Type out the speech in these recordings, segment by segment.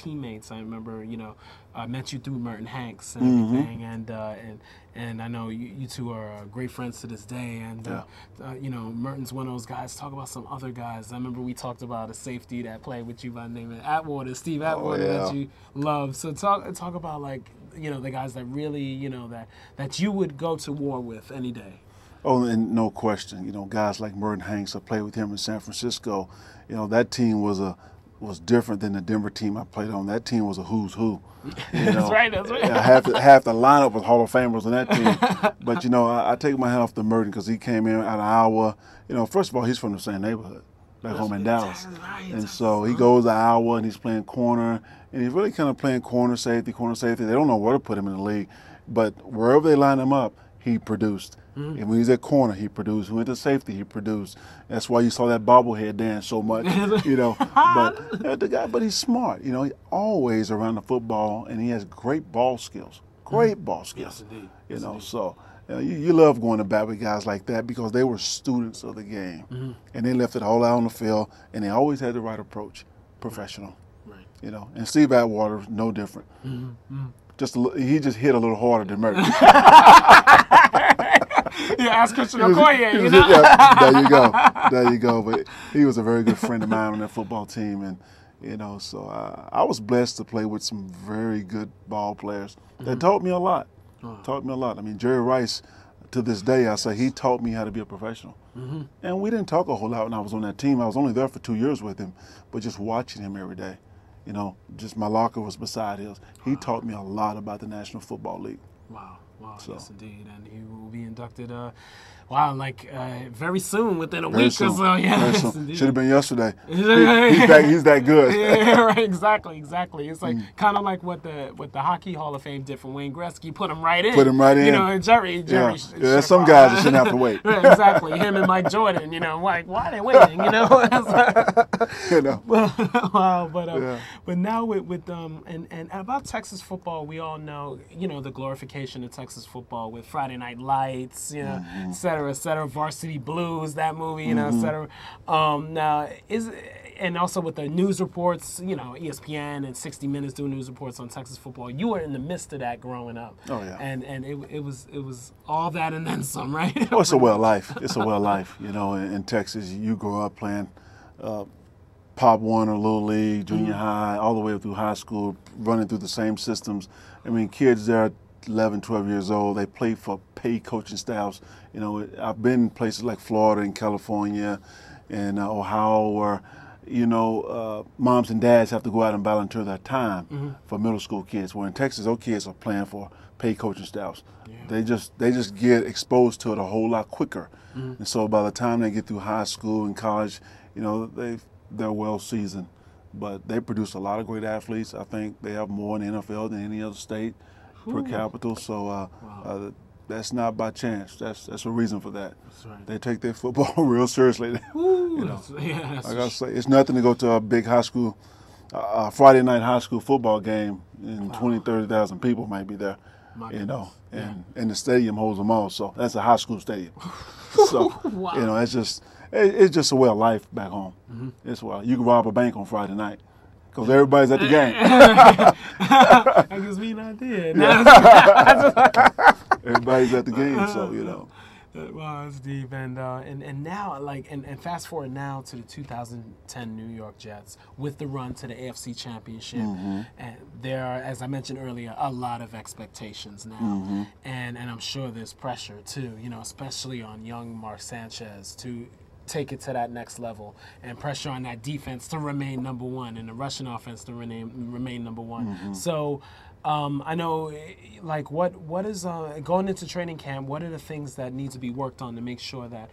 teammates. I remember, I met you through Merton Hanks and everything, and I know you two are great friends to this day. And Merton's one of those guys. Talk about some other guys. I remember we talked about a safety that played with you by the name of Atwater, Steve Atwater, that you love. So talk about the guys that really that you would go to war with any day. Oh, and no question. Guys like Merton Hanks, I played with him in San Francisco. That team was different than the Denver team I played on. That team was a who's who. That's right. Half the lineup was Hall of Famers on that team. But I take my hat off to Merton because he came in out of Iowa. First of all, he's from the same neighborhood, back home in Dallas. Right. And so he goes to Iowa and he's playing corner, and he's really kind of playing corner safety. They don't know where to put him in the league, but wherever they line him up, he produced. And when he's at corner, he produced. When he went to safety, he produced. That's why you saw that bobblehead dance so much, But he's smart. He's always around the football, and he has great ball skills. Great ball skills. Yes, indeed. So you love going to bat with guys like that because they were students of the game, and they left it all out on the field, and they always had the right approach, professional. Right. And Steve Atwater, no different. He just hit a little harder than Merton. Ask Christian Okoye, There you go. But he was a very good friend of mine on that football team, and so I was blessed to play with some very good ball players that taught me a lot. I mean, Jerry Rice, to this day, I say he taught me how to be a professional. And we didn't talk a whole lot when I was on that team. I was only there for 2 years with him, but just watching him every day. Just my locker was beside his. He taught me a lot about the National Football League. Wow, yes, indeed. And he will be inducted, very soon, within a week or so. Yes, should have been yesterday. He's that good. Yeah, right, exactly. It's kind of like what the Hockey Hall of Fame did for Wayne Gretzky. Put him right in. And Jerry. There's some guys that shouldn't have to wait. Right, exactly. Him and Mike Jordan, why are they waiting, Wow, but now with and about Texas football, we all know, the glorification of Texas football with Friday Night Lights, et cetera, Varsity Blues, that movie, et cetera. Now, and also with the news reports, ESPN and 60 Minutes doing news reports on Texas football. You were in the midst of that growing up. Oh, yeah. And it was all that and then some, right? Well, it's a way of life. It's a way of life. In Texas, you grow up playing Pop Warner, Little League, junior high, all the way up through high school, running through the same systems. I mean, kids there 11, 12 years old, they play for paid coaching staffs. I've been in places like Florida and California and Ohio where, moms and dads have to go out and volunteer their time for middle school kids. Where in Texas, those kids are playing for paid coaching staffs. Yeah. They just get exposed to it a whole lot quicker. And so by the time they get through high school and college, they're well seasoned. But they produce a lot of great athletes. I think they have more in the NFL than any other state per capita. So that's not by chance. That's a reason for that. That's right. They take their football real seriously. I gotta say, it's nothing to go to a big high school, Friday night high school football game, and 20, 30,000 people might be there. And the stadium holds them all. So that's a high school stadium. So it's just a way of life back home. It's wild. You can rob a bank on Friday night because everybody's at the game. I guess we not did. Everybody's at the game, so Wow, that's deep. And now, and fast forward now to the 2010 New York Jets with the run to the AFC Championship. And there are, as I mentioned earlier, a lot of expectations now. And I'm sure there's pressure too, especially on young Mark Sanchez to take it to that next level, and pressure on that defense to remain number one and the Russian offense to remain number one. So I know, what is going into training camp? What are the things that need to be worked on to make sure that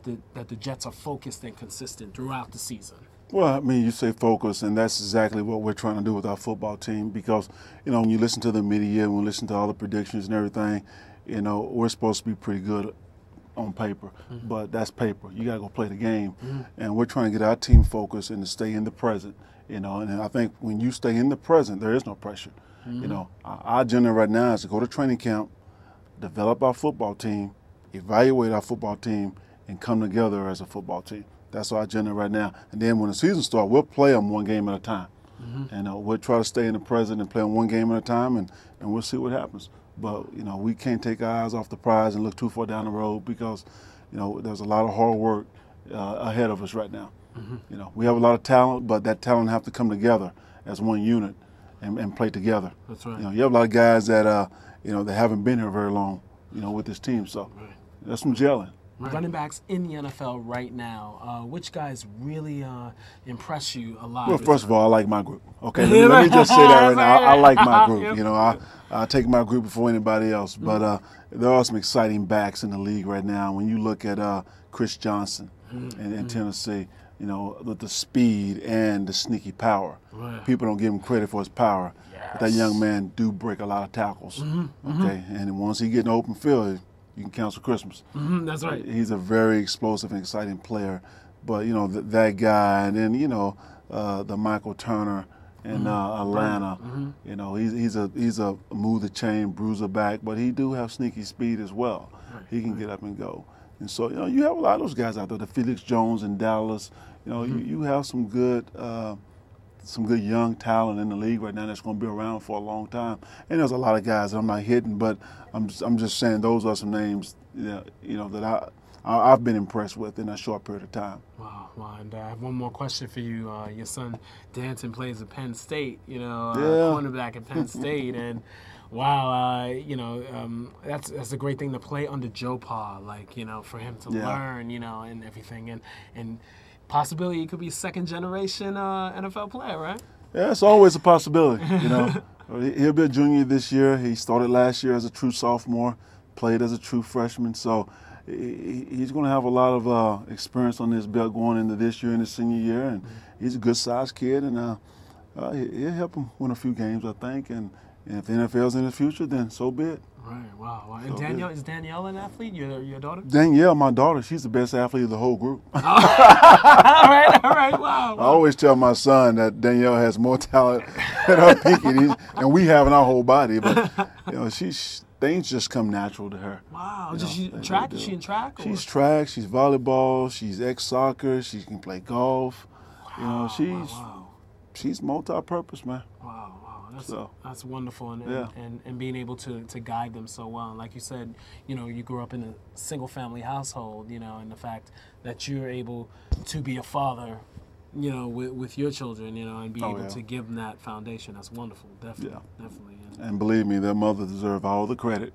the Jets are focused and consistent throughout the season? Well, I mean, you say focus, and that's exactly what we're trying to do with our football team. Because when you listen to the media, when you listen to all the predictions and everything, we're supposed to be pretty good on paper, but that's paper. You got to go play the game, and we're trying to get our team focused and to stay in the present. And I think when you stay in the present, there is no pressure. Our agenda right now is to go to training camp, develop our football team, evaluate our football team, and come together as a football team. That's our agenda right now. And then when the season starts, we'll play them one game at a time. and we'll try to stay in the present and play on one game at a time, and we'll see what happens. But we can't take our eyes off the prize and look too far down the road, because there's a lot of hard work ahead of us right now. We have a lot of talent, but that talent have to come together as one unit and play together. That's right. You have a lot of guys that that haven't been here very long, with this team. So that's some gelling. Right. Running backs in the NFL right now, which guys really impress you a lot? Well, first of all, I like my group. Okay, let me just say that right now. I like my group. I take my group before anybody else. But there are some exciting backs in the league right now. When you look at Chris Johnson in Tennessee, with the speed and the sneaky power. Right. People don't give him credit for his power. Yes. But that young man do break a lot of tackles. Okay, and once he get in the open field, you can cancel Christmas. That's right. He's a very explosive and exciting player. But that guy, and then the Michael Turner in Atlanta. He's a move the chain bruiser back, but he do have sneaky speed as well. Right. He can get up and go. And so you have a lot of those guys out there. The Felix Jones in Dallas. You have some good young talent in the league right now that's going to be around for a long time. And there's a lot of guys that I'm not hitting, but I'm just saying those are some names that I've been impressed with in a short period of time. Wow. And I have one more question for you. Your son Danton plays at Penn State. Cornerback at Penn State, and wow, that's a great thing to play under Joe Pa. For him to learn, and everything, and possibility he could be a second-generation NFL player, right? Yeah, it's always a possibility. He'll be a junior this year. He started last year as a true sophomore, played as a true freshman. So he's going to have a lot of experience on his belt going into this year and his senior year. And he's a good-sized kid, and he'll help him win a few games, I think. And if the NFL's in the future, then so be it. Right, wow. And is Danielle an athlete, your daughter? Danielle, my daughter, she's the best athlete of the whole group. All right, wow. I always tell my son that Danielle has more talent than her pinky, and we have in our whole body. But, things just come natural to her. Wow. Is she in track? She's track, she's volleyball, she's ex-soccer, she can play golf. Wow, she's multi-purpose, man. Wow. That's wonderful, and being able to guide them so well. And like you said, you grew up in a single-family household, and the fact that you're able to be a father, with your children, and be able to give them that foundation. That's wonderful, definitely. And believe me, their mother deserves all the credit.